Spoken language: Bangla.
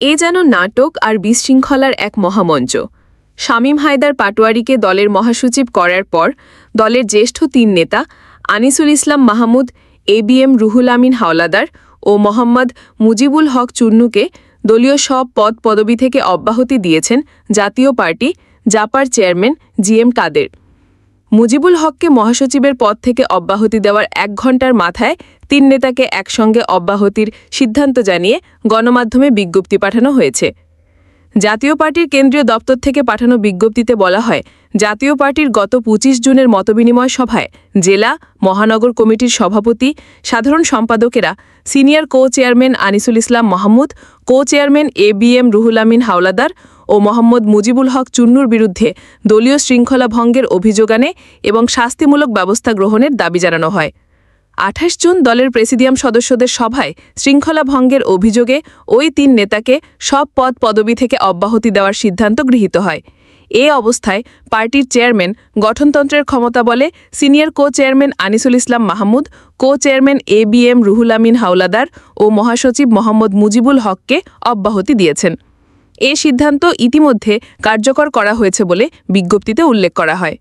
এ যেন নাটক আর বিশৃঙ্খলার এক মহামঞ্চ। শামীম হায়দার পাটোয়ারীকে দলের মহাসচিব করার পর দলের জ্যেষ্ঠ তিন নেতা আনিসুল ইসলাম মাহমুদ, এবিএম রুহুল আমিন হাওলাদার ও মোহাম্মদ মুজিবুল হক চুন্নুকে দলীয় সব পদবি থেকে অব্যাহতি দিয়েছেন জাতীয় পার্টি জাপার চেয়ারম্যান জিএম কাদের। মুজিবুল হককে মহাসচিবের পদ থেকে অব্যাহতি দেওয়ার ১ ঘণ্টার মাথায় তিন নেতাকে একসঙ্গে অব্যাহতির সিদ্ধান্ত জানিয়ে গণমাধ্যমে বিজ্ঞপ্তি পাঠানো হয়েছে। জাতীয় পার্টির কেন্দ্রীয় দপ্তর থেকে পাঠানো বিজ্ঞপ্তিতে বলা হয়, জাতীয় পার্টির গত ২৫ জুনের মতবিনিময় সভায় জেলা মহানগর কমিটির সভাপতি, সাধারণ সম্পাদকেরা, সিনিয়র কো-চেয়ারম্যান আনিসুল ইসলাম মাহমুদ, কো-চেয়ারম্যান এবিএম রুহুল আমিন হাওলাদার ও মোহাম্মদ মুজিবুল হক চুন্নুর বিরুদ্ধে দলীয় শৃঙ্খলা ভঙ্গের অভিযোগ আনে এবং শাস্তিমূলক ব্যবস্থা গ্রহণের দাবি জানানো হয়। ২৮ জুন দলের প্রেসিডিয়াম সদস্যদের সভায় শৃঙ্খলা ভঙ্গের অভিযোগে ওই তিন নেতাকে সব পদবি থেকে অব্যাহতি দেওয়ার সিদ্ধান্ত গৃহীত হয়। এ অবস্থায় পার্টির চেয়ারম্যান গঠনতন্ত্রের ক্ষমতা বলে সিনিয়র কো-চেয়ারম্যান আনিসুল ইসলাম মাহমুদ, কো-চেয়ারম্যান এবিএম রুহুল আমিন হাওলাদার ও মহাসচিব মোহাম্মদ মুজিবুল হককে অব্যাহতি দিয়েছেন। এ সিদ্ধান্ত ইতিমধ্যে কার্যকর করা হয়েছে বলে বিজ্ঞপ্তিতে উল্লেখ করা হয়।